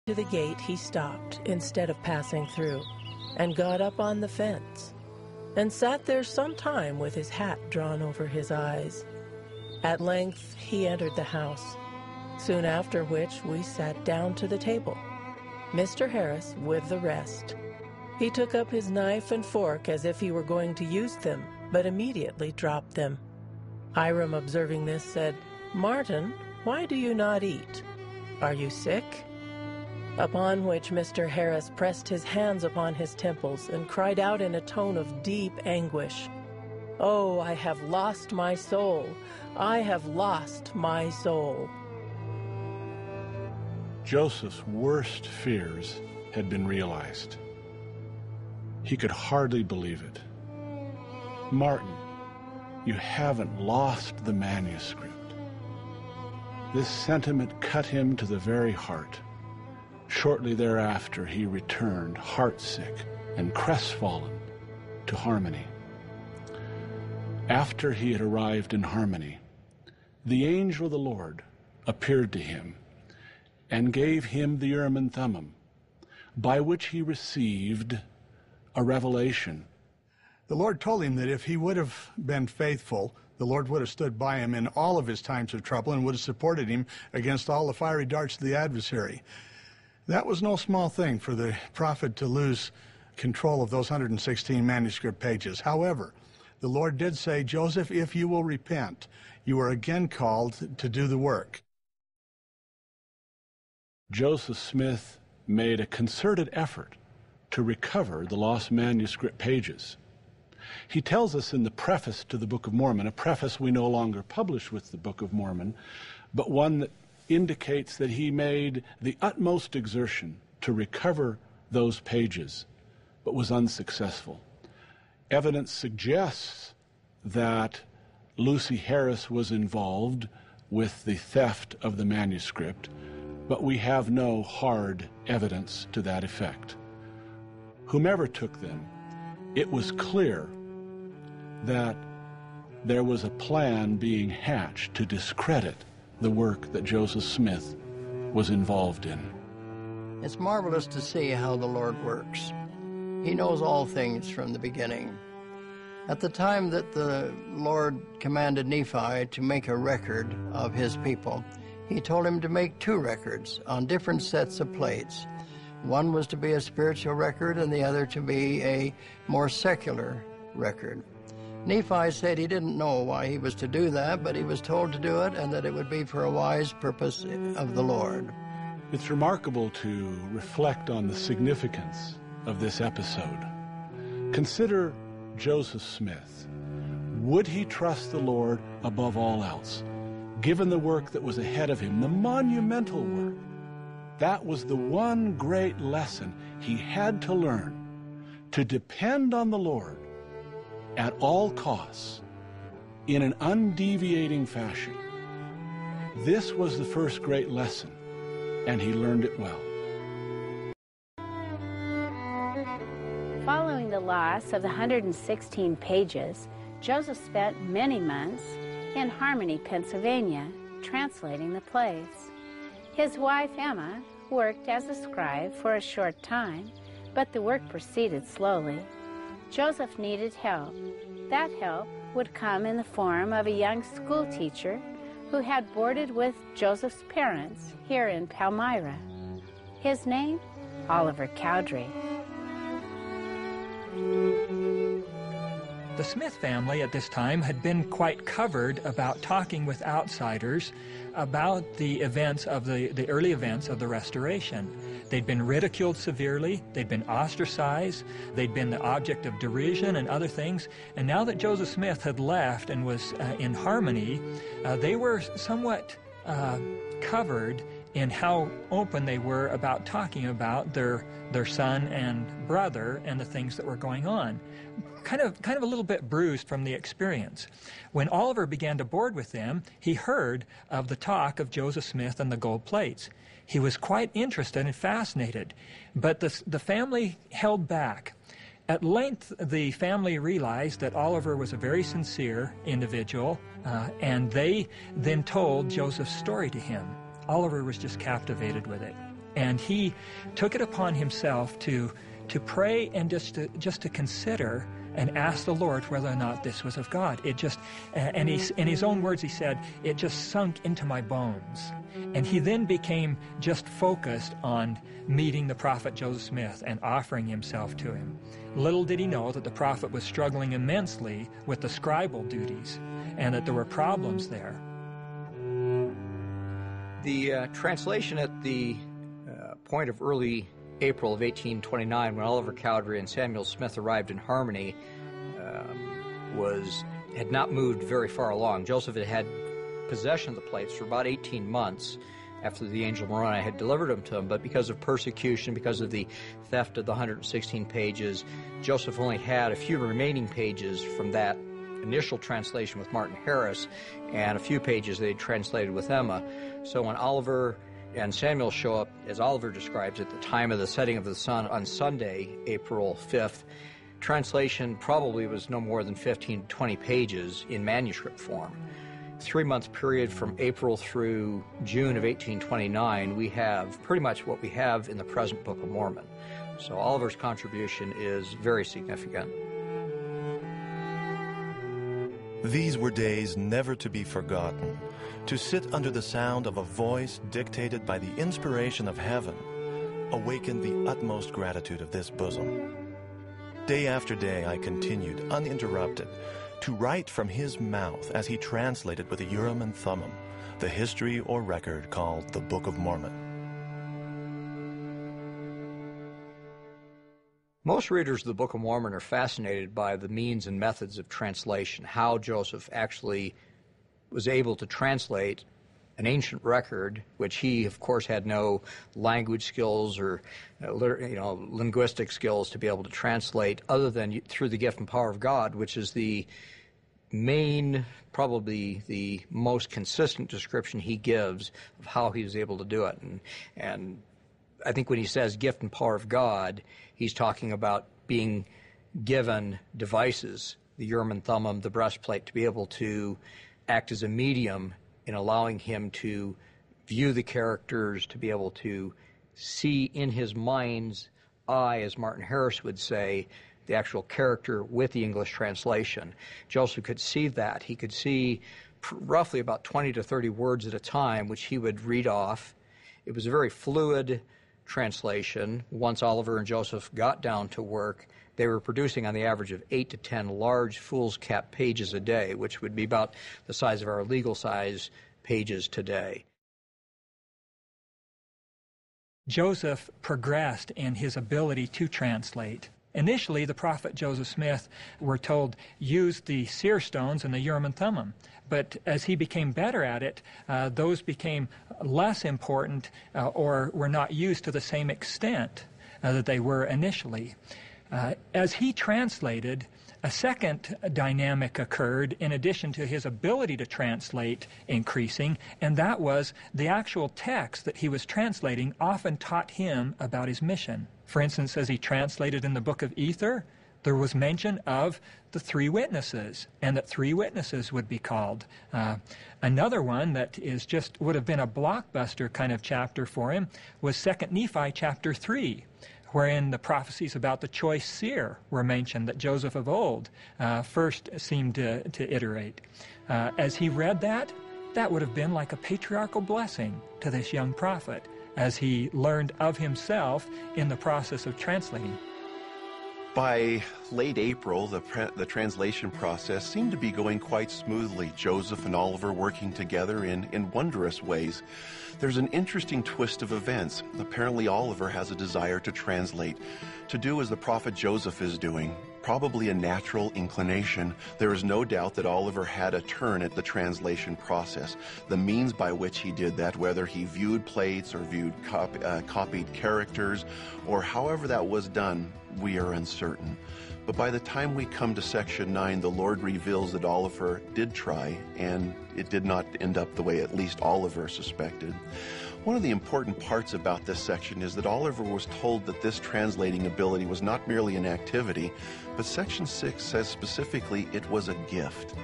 To the gate he stopped instead of passing through, and got up on the fence, and sat there some time with his hat drawn over his eyes. At length he entered the house, soon after which we sat down to the table, Mr. Harris with the rest. He took up his knife and fork as if he were going to use them, but immediately dropped them. Hiram, observing this, said, "Martin, why do you not eat? Are you sick?" Upon which Mr. Harris pressed his hands upon his temples and cried out in a tone of deep anguish, "Oh, I have lost my soul! I have lost my soul!" Joseph's worst fears had been realized. He could hardly believe it. "Martin, you haven't lost the manuscript." This sentiment cut him to the very heart. Shortly thereafter, he returned, heartsick and crestfallen, to Harmony. After he had arrived in Harmony, the angel of the Lord appeared to him and gave him the Urim and Thummim, by which he received a revelation. The Lord told him that if he would have been faithful, the Lord would have stood by him in all of his times of trouble and would have supported him against all the fiery darts of the adversary. That was no small thing for the prophet to lose control of those 116 manuscript pages. However, the Lord did say, "Joseph, if you will repent, you are again called to do the work." Joseph Smith made a concerted effort to recover the lost manuscript pages. He tells us in the preface to the Book of Mormon, a preface we no longer publish with the Book of Mormon, but one that indicates that he made the utmost exertion to recover those pages, but was unsuccessful. Evidence suggests that Lucy Harris was involved with the theft of the manuscript, but we have no hard evidence to that effect. Whomever took them, it was clear that there was a plan being hatched to discredit the work that Joseph Smith was involved in. It's marvelous to see how the Lord works. He knows all things from the beginning. At the time that the Lord commanded Nephi to make a record of his people, he told him to make 2 records on different sets of plates. One was to be a spiritual record and the other to be a more secular record. Nephi said he didn't know why he was to do that, but he was told to do it and that it would be for a wise purpose of the Lord. It's remarkable to reflect on the significance of this episode. Consider Joseph Smith. Would he trust the Lord above all else, given the work that was ahead of him, the monumental work? That was the one great lesson he had to learn, to depend on the Lord at all costs, in an undeviating fashion. This was the first great lesson, and he learned it well. Following the loss of the 116 pages, Joseph spent many months in Harmony, Pennsylvania, translating the plays. His wife, Emma, worked as a scribe for a short time, but the work proceeded slowly. Joseph needed help. That help would come in the form of a young school teacher who had boarded with Joseph's parents here in Palmyra. His name, Oliver Cowdery. The Smith family at this time had been quite covered about talking with outsiders about the events of the early events of the Restoration. They'd been ridiculed severely, they'd been ostracized, they'd been the object of derision and other things, and now that Joseph Smith had left and was in Harmony, they were somewhat covered in how open they were about talking about their son and brother and the things that were going on. Kind of a little bit bruised from the experience. When Oliver began to board with them, he heard of the talk of Joseph Smith and the gold plates. He was quite interested and fascinated, but the family held back. At length, the family realized that Oliver was a very sincere individual, and they then told Joseph's story to him. Oliver was just captivated with it. And he took it upon himself to pray and just to consider and ask the Lord whether or not this was of God. It just, and in his own words, he said, it just sunk into my bones. And he then became just focused on meeting the prophet Joseph Smith and offering himself to him. Little did he know that the prophet was struggling immensely with the scribal duties and that there were problems there. The translation at the point of early April of 1829, when Oliver Cowdery and Samuel Smith arrived in Harmony, had not moved very far along. Joseph had possession of the plates for about 18 months after the angel Moroni had delivered them to him, but because of persecution, because of the theft of the 116 pages, Joseph only had a few remaining pages from that initial translation with Martin Harris and a few pages they had translated with Emma. So when Oliver and Samuel show up, as Oliver describes, at the time of the setting of the sun on Sunday, April 5th, translation probably was no more than 15 to 20 pages in manuscript form. 3-month period from April through June of 1829, we have pretty much what we have in the present Book of Mormon. So Oliver's contribution is very significant. These were days never to be forgotten. To sit under the sound of a voice dictated by the inspiration of heaven awakened the utmost gratitude of this bosom. Day after day I continued, uninterrupted, to write from his mouth as he translated with the Urim and Thummim the history or record called the Book of Mormon. Most readers of the Book of Mormon are fascinated by the means and methods of translation, how Joseph actually was able to translate an ancient record, which he, of course, had no language skills or linguistic skills to be able to translate, other than through the gift and power of God, which is the main, probably the most consistent description he gives of how he was able to do it. And I think when he says gift and power of God, he's talking about being given devices, the Urim and Thummim, the breastplate, to be able to act as a medium in allowing him to view the characters, to be able to see in his mind's eye, as Martin Harris would say, the actual character with the English translation. Joseph could see that. He could see roughly about 20 to 30 words at a time, which he would read off. It was a very fluid translation. Once Oliver and Joseph got down to work, they were producing on the average of 8 to 10 large foolscap pages a day, which would be about the size of our legal size pages today. Joseph progressed in his ability to translate. Initially, the prophet Joseph Smith, we're told, used the seer stones and the Urim and Thummim. But as he became better at it, those became less important or were not used to the same extent that they were initially. As he translated, a second dynamic occurred in addition to his ability to translate increasing, and that was the actual text that he was translating often taught him about his mission. For instance, as he translated in the book of Ether, there was mention of the 3 witnesses, and that 3 witnesses would be called. Another one that would have been a blockbuster kind of chapter for him was 2 Nephi chapter 3, wherein the prophecies about the choice seer were mentioned that Joseph of old first seemed to iterate. As he read that would have been like a patriarchal blessing to this young prophet as he learned of himself in the process of translating. By late April, the translation process seemed to be going quite smoothly. Joseph and Oliver working together in wondrous ways. There's an interesting twist of events. Apparently Oliver has a desire to translate, to do as the prophet Joseph is doing. Probably a natural inclination. There is no doubt that Oliver had a turn at the translation process. The means by which he did that, whether he viewed plates or viewed copied characters, or however that was done, we are uncertain. But by the time we come to section 9, the Lord reveals that Oliver did try, and it did not end up the way at least Oliver suspected. One of the important parts about this section is that Oliver was told that this translating ability was not merely an activity, but section 6 says specifically it was a gift.